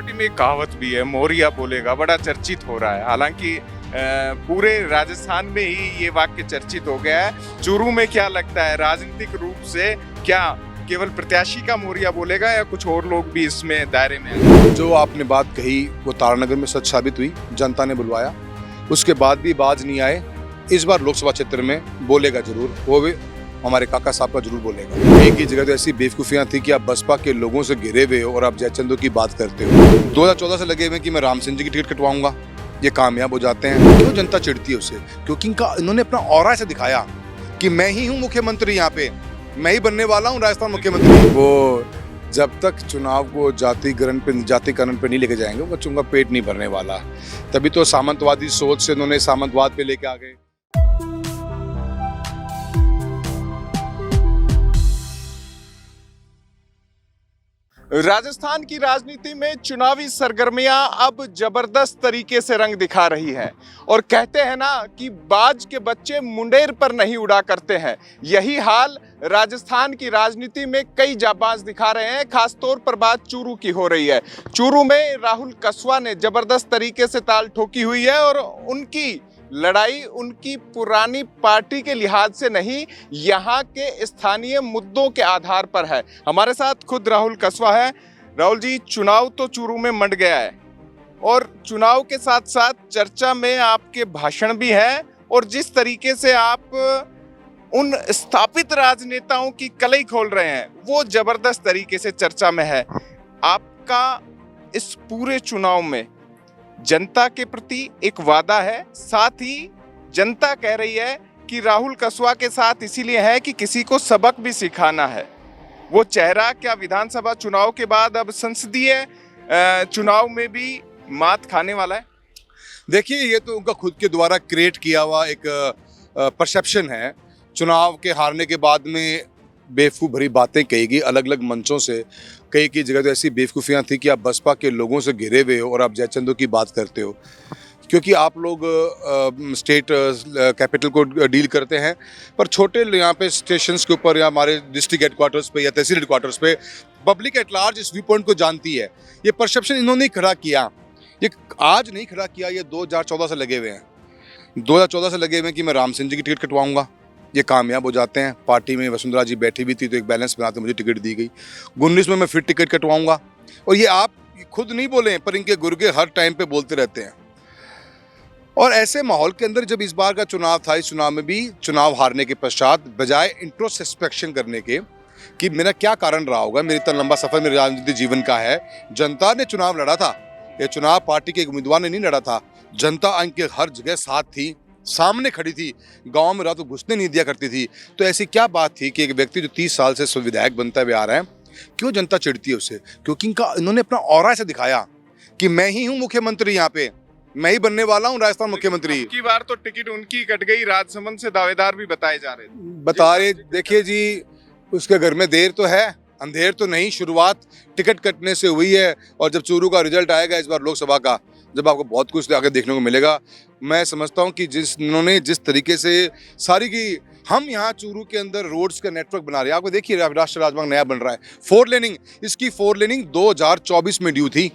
Party में एक कहावत भी है, मोरिया बोलेगा, बड़ा चर्चित हो रहा है। हालांकि पूरे राजस्थान में ही ये वाक्य चर्चित हो गया है। चूरू में क्या लगता है, राजनीतिक रूप से क्या केवल प्रत्याशी का मोरिया बोलेगा या कुछ और लोग भी इसमें दायरे में हैं? जो आपने बात कही वो तारानगर में सच साबित हुई। जनता ने बुलवाया, उसके बाद भी बाज नहीं आए। इस बार लोकसभा क्षेत्र में बोलेगा जरूर, वो भी हमारे काका साहब का जरूर बोलेगा। एक ही जगह तो ऐसी बेवकूफियां थी कि आप बसपा के लोगों से घिरे हुए हो और आप जयचंदो की बात करते हो। 2014 से लगे हुए कि मैं राम सिंह जी की टिकट कटवाऊंगा, ये कामयाब हो जाते हैं। क्यों जनता चिढ़ती है उससे? क्योंकि इन्होंने अपना ऑरा ऐसे दिखाया कि मैं ही हूँ मुख्यमंत्री, यहाँ पे मैं ही बनने वाला हूँ राजस्थान मुख्यमंत्री। वो जब तक चुनाव को जातिकरण पे नहीं लेके जाएंगे, वो बच्चों का पेट नहीं भरने वाला। तभी तो सामंतवादी सोच से उन्होंने सामंतवाद पे लेके आ गए। राजस्थान की राजनीति में चुनावी सरगर्मियां अब जबरदस्त तरीके से रंग दिखा रही हैं और कहते हैं ना कि बाज के बच्चे मुंडेर पर नहीं उड़ा करते हैं। यही हाल राजस्थान की राजनीति में कई जाबाज दिखा रहे हैं। खासतौर पर बात चूरू की हो रही है। चूरू में राहुल कस्वा ने जबरदस्त तरीके से ताल ठोकी हुई है और उनकी लड़ाई उनकी पुरानी पार्टी के लिहाज से नहीं, यहाँ के स्थानीय मुद्दों के आधार पर है। हमारे साथ खुद राहुल कस्वा है। राहुल जी, चुनाव तो चूरू में मंड गया है और चुनाव के साथ साथ चर्चा में आपके भाषण भी हैं और जिस तरीके से आप उन स्थापित राजनेताओं की कलई खोल रहे हैं वो जबरदस्त तरीके से चर्चा में है। आपका इस पूरे चुनाव में जनता के प्रति एक वादा है, साथ ही जनता कह रही है कि राहुल कस्वा के साथ इसीलिए है कि किसी को सबक भी सिखाना है। वो चेहरा क्या विधानसभा चुनाव के बाद अब संसदीय चुनाव में भी मात खाने वाला है? देखिए, ये तो उनका खुद के द्वारा क्रिएट किया हुआ एक परसेप्शन है। चुनाव के हारने के बाद में बेवकूफ़ भरी बातें कहेगी अलग अलग मंचों से। कई की जगह तो ऐसी बेवकूफ़ियां थी कि आप बसपा के लोगों से घिरे हुए हो और आप जयचंदो की बात करते हो, क्योंकि आप लोग स्टेट कैपिटल को डील करते हैं, पर छोटे यहाँ पे स्टेशंस के ऊपर या हमारे डिस्ट्रिक्ट हेडक्वार्टर्स पे या तहसील हेडक्वार्टर्स पे पब्लिक एट लार्ज इस व्यू पॉइंट को जानती है। ये परसेप्शन इन्होंने खड़ा किया, ये आज नहीं खड़ा किया, ये 2014 से लगे हुए हैं। 2014 से लगे हुए हैं कि मैं राम सिंह जी की टिकट कटवाऊंगा, ये कामयाब हो जाते हैं। पार्टी में वसुंधरा जी बैठी भी थी तो एक बैलेंस बनाते मुझे टिकट दी गई। 19 में मैं फिर टिकट कटवाऊंगा, और ये आप खुद नहीं बोले पर इनके गुर्गे हर टाइम पे बोलते रहते हैं। और ऐसे माहौल के अंदर जब इस बार का चुनाव था, इस चुनाव में भी चुनाव हारने के पश्चात बजाय इंट्रोस्पेक्शन करने के कि मेरा क्या कारण रहा होगा, मेरा इतना लंबा सफर मेरे राजनीतिक जीवन का है। जनता ने चुनाव लड़ा था, ये चुनाव पार्टी के एक उम्मीदवार ने नहीं लड़ा था। जनता इनके हर जगह साथ थी, सामने खड़ी थी, गांव में रात को घुसने नहीं दिया करती थी। तो ऐसी क्या बात थी कि एक व्यक्ति जो 30 साल से विधायक बनता हुए आ रहा है, क्यों जनता चिढ़ती है उससे? क्योंकि इन्होंने अपना ऑरा ऐसे दिखाया कि मैं ही हूँ मुख्यमंत्री, यहाँ पे मैं ही बनने वाला हूँ राजस्थान मुख्यमंत्री। की बार तो टिकट उनकी कट गई, राजसमंद से दावेदार भी बताए जा रहे। देखिए जी, उसके घर में देर तो है, अंधेर तो नहीं। शुरुआत टिकट कटने से हुई है और जब चूरू का रिजल्ट आएगा इस बार लोकसभा का, जब आपको बहुत कुछ आगे देखने को मिलेगा। मैं समझता हूं कि जिस तरीके से सारी की हम यहाँ चूरू के अंदर रोड्स का नेटवर्क बना रहे हैं। आपको देखिए, राष्ट्रीय राजमार्ग नया बन रहा है, 4 लेनिंग। इसकी 4 लेनिंग 2024 में ड्यू थी,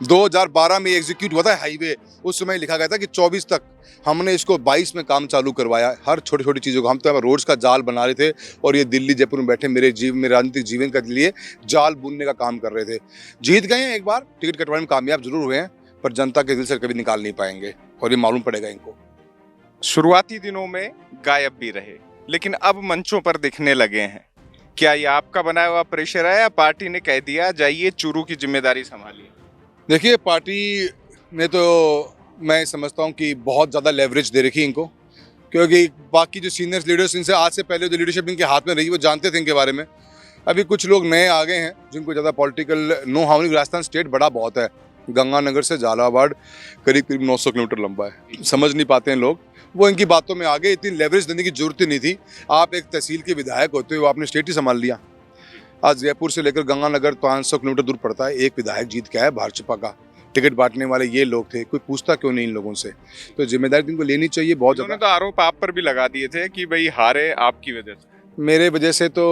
2012 में एग्जीक्यूट हुआ था हाईवे। उस समय लिखा गया था कि 24 तक, हमने इसको 22 में काम चालू करवाया। हर छोटी छोटी चीज़ों को हम तो रोड्स का जाल बना रहे थे और ये दिल्ली जयपुर में बैठे मेरे राजनीतिक जीवन के लिए जाल बुनने का काम कर रहे थे। जीत गए हैं, एक बार टिकट कटवाने में कामयाब जरूर हुए हैं, पर जनता के दिल से कभी निकाल नहीं पाएंगे और ये मालूम पड़ेगा इनको। शुरुआती दिनों में गायब भी रहे, लेकिन अब मंचों पर दिखने लगे हैं। क्या ये आपका बनाया हुआ प्रेशर है या पार्टी ने कह दिया जाइए चूरू की जिम्मेदारी संभालिए? देखिए, पार्टी ने तो मैं समझता हूँ कि बहुत ज़्यादा लेवरेज दे रखी इनको, क्योंकि बाकी जो सीनियर लीडर्स इनसे आज से पहले जो लीडरशिप इनके हाथ में रही वो जानते थे इनके बारे में। अभी कुछ लोग नए आ गए हैं जिनको ज़्यादा पॉलिटिकल नो हाउ नहीं। राजस्थान स्टेट बड़ा बहुत है, गंगानगर से झालावाड़ करीब 900 किलोमीटर लंबा है, समझ नहीं पाते हैं लोग। वो इनकी बातों में आगे, इतनी लेवरेज देने की जरूरत ही नहीं थी। आप एक तहसील के विधायक होते हुए आपने स्टेट ही संभाल लिया। आज जयपुर से लेकर गंगानगर 500 किलोमीटर दूर पड़ता है। एक विधायक जीत के आया भाजपा का, टिकट बांटने वाले ये लोग थे। कोई पूछता क्यों नहीं इन लोगों से? तो जिम्मेदारी इनको लेनी चाहिए बहुत ज़्यादा। तो आरोप आप पर भी लगा दिए थे कि भाई हारे आपकी वजह से। मेरे वजह से तो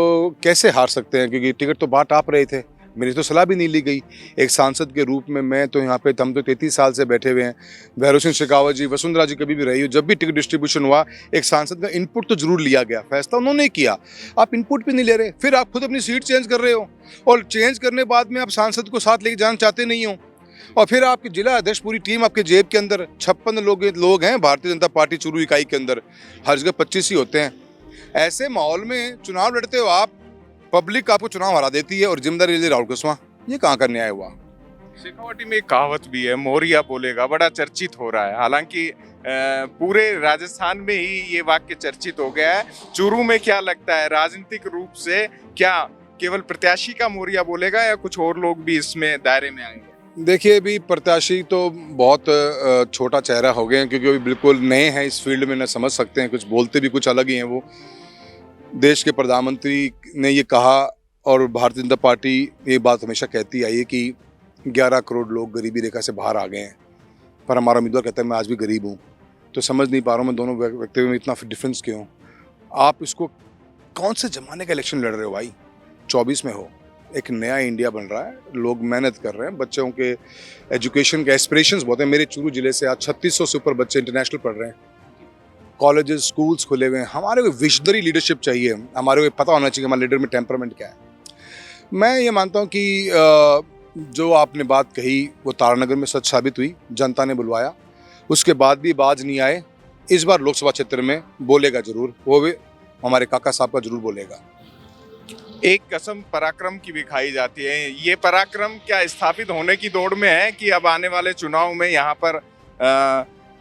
कैसे हार सकते हैं, क्योंकि टिकट तो बांट आप रहे थे। मेरी तो सलाह भी नहीं ली गई। एक सांसद के रूप में मैं तो यहाँ पे, हम तो 33 साल से बैठे हुए हैं। भैरव सिंह शेखावत जी, वसुंधरा जी कभी भी रही हो, जब भी टिकट डिस्ट्रीब्यूशन हुआ एक सांसद का इनपुट तो जरूर लिया गया, फैसला उन्होंने किया। आप इनपुट भी नहीं ले रहे, फिर आप खुद अपनी सीट चेंज कर रहे हो और चेंज करने बाद में आप सांसद को साथ लेके जाना चाहते नहीं हो। और फिर आपके जिला अध्यक्ष पूरी टीम आपके जेब के अंदर, 56 लोग हैं भारतीय जनता पार्टी चुरू इकाई के अंदर, हर जगह 25 ही होते हैं। ऐसे माहौल में चुनाव लड़ते हो आप, पब्लिक आपको चुनाव हरा देती है और जिम्मेदारी ले राहुल कुशवाहा। ये कहाँ का न्याय हुआ? शेखावटी में एक कहावत भी है, मोरिया बोलेगा, बड़ा चर्चित हो रहा है। हालांकि पूरे राजस्थान में ही ये वाक्य चर्चित हो गया है। चूरू में क्या लगता है, राजनीतिक रूप से क्या केवल प्रत्याशी का मोरिया बोलेगा या कुछ और लोग भी इसमें दायरे में आएंगे? देखिए, अभी प्रत्याशी तो बहुत छोटा चेहरा हो गए हैं, क्योंकि अभी बिल्कुल नए हैं इस फील्ड में, न समझ सकते हैं, कुछ बोलते भी कुछ अलग ही हैं। वो देश के प्रधानमंत्री ने ये कहा और भारतीय जनता पार्टी ये बात हमेशा कहती आई है कि 11 करोड़ लोग गरीबी रेखा से बाहर आ गए हैं, पर हमारा उम्मीदवार कहता है मैं आज भी गरीब हूँ। तो समझ नहीं पा रहा हूँ मैं दोनों व्यक्तियों में इतना डिफरेंस क्यों? आप इसको कौन से ज़माने का इलेक्शन लड़ रहे हो भाई? 24 में हो, एक नया इंडिया बन रहा है, लोग मेहनत कर रहे हैं, बच्चों के एजुकेशन के एस्पिरेशंस बहुत हैं। मेरे चूरू जिले से आज 3600 से ऊपर बच्चे इंटरनेशनल पढ़ रहे हैं, कॉलेजेस स्कूल्स खुले हुए हैं। हमारे को विजनरी लीडरशिप चाहिए, हमारे को पता होना चाहिए हमारे लीडर में टेम्परामेंट क्या है। मैं ये मानता हूँ कि जो आपने बात कही वो तारानगर में सच साबित हुई, जनता ने बुलवाया, उसके बाद भी बाज नहीं आए। इस बार लोकसभा क्षेत्र में बोलेगा जरूर, वो भी हमारे काका साहब का जरूर बोलेगा। एक कसम पराक्रम की भी खाई जाती है, ये पराक्रम क्या स्थापित होने की दौड़ में है कि अब आने वाले चुनाव में यहाँ पर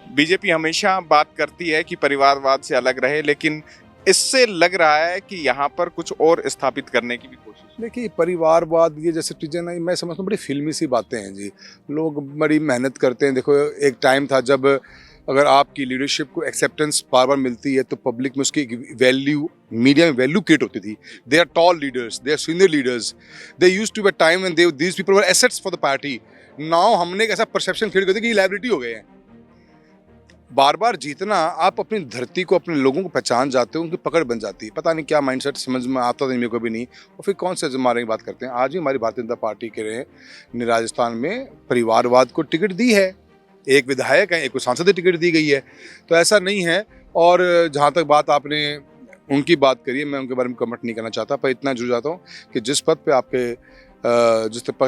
बीजेपी हमेशा बात करती है कि परिवारवाद से अलग रहे, लेकिन इससे लग रहा है कि यहाँ पर कुछ और स्थापित करने की भी कोशिश। देखिए, परिवारवाद ये जैसे चीज़ें नहीं, मैं समझता हूँ बड़ी फिल्मी सी बातें हैं जी। लोग बड़ी मेहनत करते हैं। देखो, एक टाइम था जब अगर आपकी लीडरशिप को एक्सेप्टेंस बार बार मिलती है तो पब्लिक में उसकी वैल्यू, मीडिया में वैल्यू क्रिएट होती थी। They are tall leaders, they are senior leaders, they used to be a time when these people were assets for the party. Now हमने एक ऐसा परसेप्शन क्रिएट कर दिया कि ये लायबिलिटी हो गए हैं। बार बार जीतना, आप अपनी धरती को, अपने लोगों को पहचान जाते हो, उनकी पकड़ बन जाती है। पता नहीं क्या माइंडसेट समझ में आता था मेरे को भी नहीं। और फिर कौन से जमाने की बात करते हैं? आज भी हमारी भारतीय जनता पार्टी के ने राजस्थान में परिवारवाद को टिकट दी है। एक विधायक है, एक को सांसद टिकट दी गई है, तो ऐसा नहीं है। और जहाँ तक बात आपने उनकी बात करी है, मैं उनके बारे में कमेंट नहीं करना चाहता, पर इतना जरूर चाहता हूँ कि जिस पद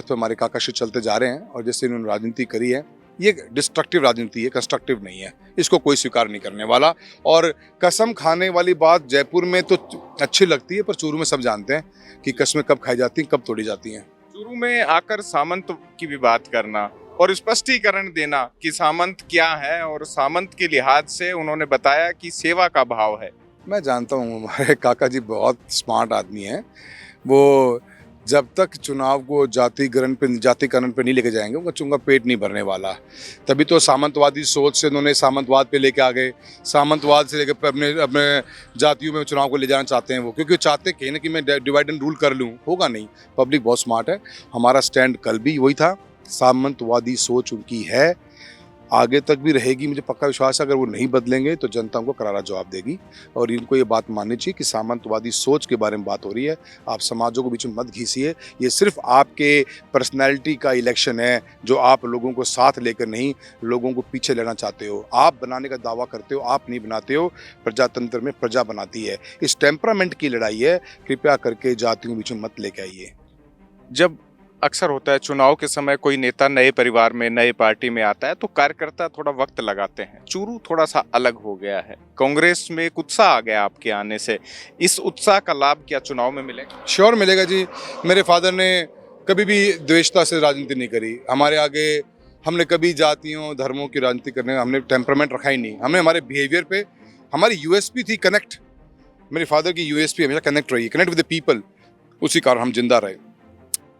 पे हमारे काका श्री चलते जा रहे हैं और जिससे इन्होंने राजनीति करी है, ये डिस्ट्रक्टिव राजनीति है, कंस्ट्रक्टिव नहीं है। इसको कोई स्वीकार नहीं करने वाला। और कसम खाने वाली बात जयपुर में तो अच्छी लगती है, पर चूरू में सब जानते हैं कि कसमें कब खाई जाती हैं, कब तोड़ी जाती हैं। चूरू में आकर सामंत की भी बात करना और स्पष्टीकरण देना कि सामंत क्या है, और सामंत के लिहाज से उन्होंने बताया कि सेवा का भाव है। मैं जानता हूँ हमारे काका जी बहुत स्मार्ट आदमी हैं। वो जब तक चुनाव को जातिकरण पे नहीं लेके जाएंगे, उनका पेट नहीं भरने वाला। तभी तो सामंतवादी सोच से उन्होंने सामंतवाद पे लेके आ गए, सामंतवाद से लेकर अपने जातियों में चुनाव को ले जाना चाहते हैं वो, क्योंकि वो चाहते कहीं ना कि मैं डिवाइड एंड रूल कर लूँ। होगा नहीं, पब्लिक बहुत स्मार्ट है। हमारा स्टैंड कल भी वही था, सामंतवादी सोच उनकी है, आगे तक भी रहेगी। मुझे पक्का विश्वास है अगर वो नहीं बदलेंगे तो जनता उनको करारा जवाब देगी। और इनको ये बात माननी चाहिए कि सामंतवादी सोच के बारे में बात हो रही है, आप समाजों को बीच में मत घिसिए। ये सिर्फ आपके पर्सनैलिटी का इलेक्शन है, जो आप लोगों को साथ लेकर नहीं, लोगों को पीछे लेना चाहते हो। आप बनाने का दावा करते हो, आप नहीं बनाते हो। प्रजातंत्र में प्रजा बनाती है। इस टेम्परामेंट की लड़ाई है, कृपया करके जातियों के बीच में मत लेके आइए। जब अक्सर होता है चुनाव के समय कोई नेता नए परिवार में, नए पार्टी में आता है तो कार्यकर्ता थोड़ा वक्त लगाते हैं। चूरू थोड़ा सा अलग हो गया है, कांग्रेस में एक उत्साह आ गया आपके आने से। इस उत्साह का लाभ क्या चुनाव में मिलेगा? श्योर मिलेगा जी। मेरे फादर ने कभी भी द्वेषता से राजनीति नहीं करी। हमारे आगे हमने कभी जातियों धर्मों की राजनीति करने का हमने टेम्परामेंट रखा ही नहीं। हमने हमारे बिहेवियर पे, हमारी यूएसपी थी कनेक्ट। मेरे फादर की यूएसपी हमेशा कनेक्ट रही, कनेक्ट विद द पीपल। उसी कारण हम जिंदा रहे।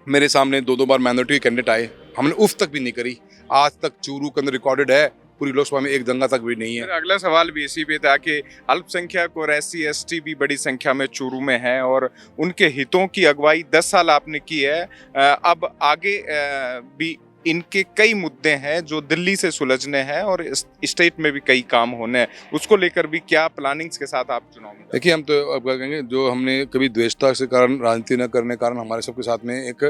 मेरे सामने 2 बार माइनॉरिटी कैंडिडेट आए, हमने उफ तक भी नहीं करी। आज तक चूरू के अंदर रिकॉर्डेड है, पूरी लोकसभा में एक दंगा तक भी नहीं है। अगला सवाल भी इसी पे था कि अल्पसंख्यक और SC ST भी बड़ी संख्या में चूरू में है और उनके हितों की अगुवाई 10 साल आपने की है। अब आगे भी इनके कई मुद्दे हैं जो दिल्ली से सुलझने हैं और स्टेट में भी कई काम होने हैं। उसको लेकर भी क्या प्लानिंग्स के साथ आप चुनाव में? देखिए, हम तो अब क्या कहेंगे, जो हमने कभी द्वेषता के कारण राजनीति न करने के कारण हमारे सबके साथ में एक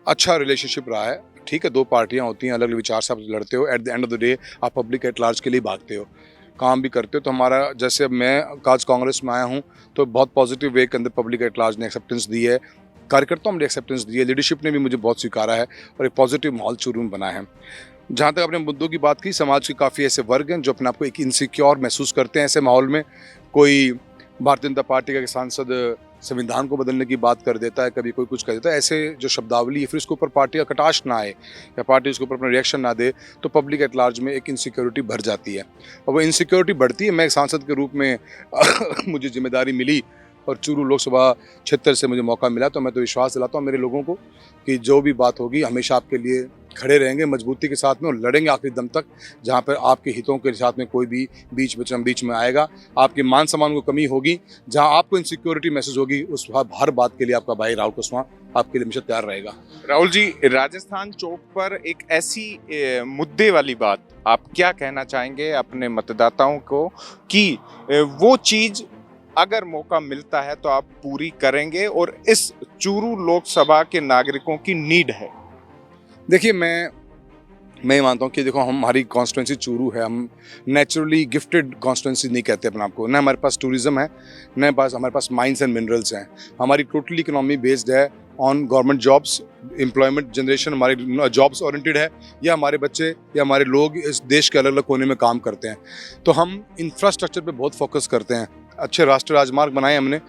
अच्छा रिलेशनशिप रहा है। ठीक है, दो पार्टियां होती हैं, अलग अलग विचार से आप लड़ते हो, at the end of the day आप पब्लिक एट लार्ज के लिए भागते हो, काम भी करते हो। तो हमारा, जैसे अब मैं आज कांग्रेस में आया हूं, तो बहुत पॉजिटिव वे के अंदर पब्लिक एट लार्ज ने एक्सेप्टेंस दी है, कार्यकर्ताओं ने एक्सेप्टेंस दी है, लीडरशिप ने भी मुझे बहुत स्वीकारा है और एक पॉजिटिव माहौल चूरू में बना है। जहाँ तक अपने मुद्दों की बात की, समाज के काफ़ी ऐसे वर्ग हैं जो अपने आप को एक इनसिक्योर महसूस करते हैं ऐसे माहौल में। कोई भारतीय जनता पार्टी का सांसद संविधान को बदलने की बात कर देता है, कभी कोई कुछ कर देता है, ऐसे जो शब्दावली है, फिर उसके ऊपर पार्टी का कटाक्ष ना आए या पार्टी उसके ऊपर अपना रिएक्शन ना दे, तो पब्लिक एट लार्ज में एक इनसिक्योरिटी भर जाती है। और वो इनसिक्योरिटी बढ़ती है। मैं एक सांसद के रूप में मुझे जिम्मेदारी मिली और चूरू लोकसभा क्षेत्र से मुझे मौका मिला, तो मैं तो विश्वास दिलाता हूँ मेरे लोगों को कि जो भी बात होगी हमेशा आपके लिए खड़े रहेंगे मजबूती के साथ में और लड़ेंगे आखिरी दम तक। जहाँ पर आपके हितों के साथ में कोई भी बीच में आएगा, आपके मान सम्मान को कमी होगी, जहाँ आपको इनसिक्योरिटी महसूस होगी, उस हर बात के लिए आपका भाई राहुल कुशवाहा आपके लिए हमेशा तैयार रहेगा। राहुल जी, राजस्थान चौक पर एक ऐसी मुद्दे वाली बात, आप क्या कहना चाहेंगे अपने मतदाताओं को कि वो चीज अगर मौका मिलता है तो आप पूरी करेंगे और इस चूरू लोकसभा के नागरिकों की नीड है? देखिए, मैं मानता हूँ कि देखो, हमारी कॉन्स्टिट्यूंसी चूरू है, हम नेचुरली गिफ्टेड कॉन्स्टिट्यूंसी नहीं कहते अपने आप को। न हमारे पास टूरिज्म है, न हमारे पास माइंस एंड मिनरल्स हैं। हमारी टोटली इकोनॉमी बेस्ड है on government jobs, employment generation हमारी जॉब्स ओरिएंटेड है, या हमारे बच्चे या हमारे लोग इस देश के अलग अलग कोने में काम करते हैं। तो हम इंफ्रास्ट्रक्चर पे बहुत फोकस करते हैं। अच्छे राष्ट्रीय राजमार्ग बनाए हमने,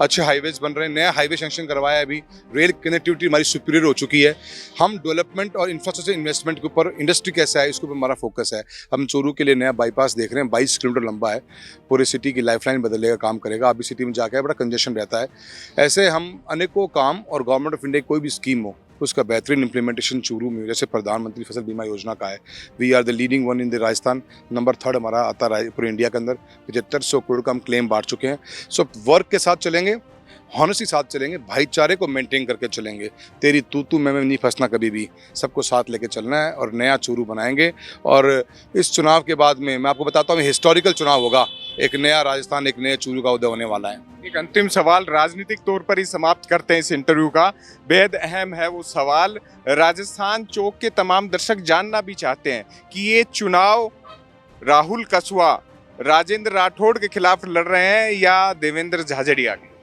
अच्छे हाईवेज बन रहे हैं, नया हाईवे सेंक्शन करवाया है, अभी रेल कनेक्टिविटी हमारी सुपीरियर हो चुकी है। हम डेवलपमेंट और इंफ्रास्ट्रक्चर इन्वेस्टमेंट के ऊपर, इंडस्ट्री कैसा है इसके ऊपर हमारा फोकस है। हम चूरू के लिए नया बाईपास देख रहे हैं, 22 किलोमीटर लंबा है, पूरे सिटी की लाइफलाइन बदलेगा, काम करेगा। अभी सिटी में जाकर बड़ा कंजेशन रहता है। ऐसे हम अनेकों काम, और गवर्नमेंट ऑफ इंडिया कोई भी स्कीम हो उसका बेहतरीन इंप्लीमेंटेशन चूरू में, जैसे प्रधानमंत्री फसल बीमा योजना का है, we are the leading one in the Rajasthan, number 3 हमारा आता है पूरे इंडिया के अंदर। 7500 करोड़ का हम क्लेम बांट चुके हैं। सो वर्क के साथ चलेंगे, हॉनेस्टी साथ चलेंगे, भाईचारे को मेंटेन करके चलेंगे। तेरी तू मैं नहीं फंसना कभी भी, सबको साथ लेके चलना है और नया चूरू बनाएंगे। और इस चुनाव के बाद में मैं आपको बताता हूँ, हिस्टोरिकल चुनाव होगा, एक नया राजस्थान, एक नया चूरू का उदय होने वाला है। एक अंतिम सवाल राजनीतिक तौर पर ही समाप्त करते हैं इस इंटरव्यू का, बेहद अहम है वो सवाल। राजस्थान चौक के तमाम दर्शक जानना भी चाहते हैं कि ये चुनाव राहुल कुशवाहा राजेंद्र राठौड़ के खिलाफ लड़ रहे हैं या देवेंद्र झाझड़िया के?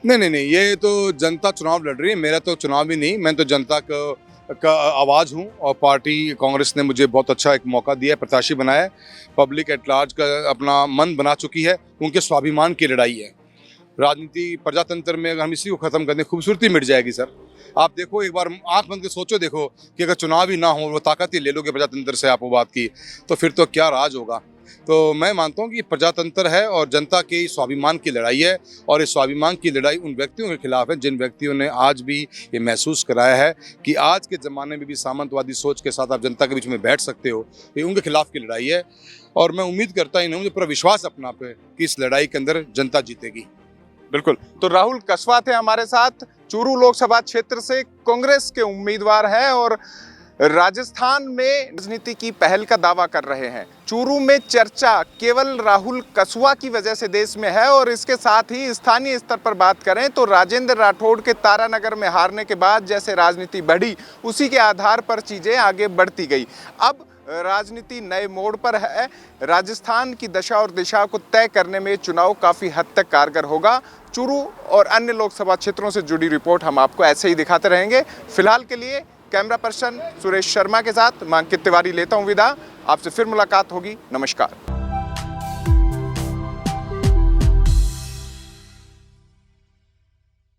नहीं, ये तो जनता चुनाव लड़ रही है, मेरा तो चुनाव ही नहीं, मैं तो जनता का आवाज़ हूँ। और पार्टी कांग्रेस ने मुझे बहुत अच्छा एक मौका दिया है, प्रत्याशी बनाया है, पब्लिक एट लार्ज का अपना मन बना चुकी है। उनके स्वाभिमान की लड़ाई है। राजनीति प्रजातंत्र में अगर हम इसी को ख़त्म कर दें, खूबसूरती मिट जाएगी सर। आप देखो, एक बार आंख बंद के सोचो, देखो कि अगर चुनाव ही ना हो, वो ताकत ही ले लोगे प्रजातंत्र से, आपको बात की, तो फिर तो क्या राज होगा। तो मैं मानता हूँ कि प्रजातंत्र है और जनता के स्वाभिमान की लड़ाई है, और इस स्वाभिमान की लड़ाई उन व्यक्तियों के खिलाफ है जिन व्यक्तियों ने आज भी ये महसूस कराया है कि आज के ज़माने में भी सामंतवादी सोच के साथ आप जनता के बीच में बैठ सकते हो। ये उनके खिलाफ की लड़ाई है, और मैं उम्मीद करता ही नहीं, मुझे पूरा विश्वास अपना पे कि इस लड़ाई के अंदर जनता जीतेगी। बिल्कुल। तो राहुल कुशवाहा थे हमारे साथ, चूरू लोकसभा क्षेत्र से कांग्रेस के उम्मीदवार हैं और राजस्थान में राजनीति की पहल का दावा कर रहे हैं। चूरू में चर्चा केवल राहुल कुशवाहा की वजह से देश में है, और इसके साथ ही स्थानीय स्तर पर बात करें तो राजेंद्र राठौड़ के तारानगर में हारने के बाद जैसे राजनीति बढ़ी, उसी के आधार पर चीज़ें आगे बढ़ती गई। अब राजनीति नए मोड़ पर है। राजस्थान की दशा और दिशा को तय करने में चुनाव काफ़ी हद तक कारगर होगा। चूरू और अन्य लोकसभा क्षेत्रों से जुड़ी रिपोर्ट हम आपको ऐसे ही दिखाते रहेंगे। फिलहाल के लिए कैमरा पर्सन सुरेश शर्मा के साथ मैं अंकित तिवारी लेता हूं विदा। आपसे फिर मुलाकात होगी। नमस्कार।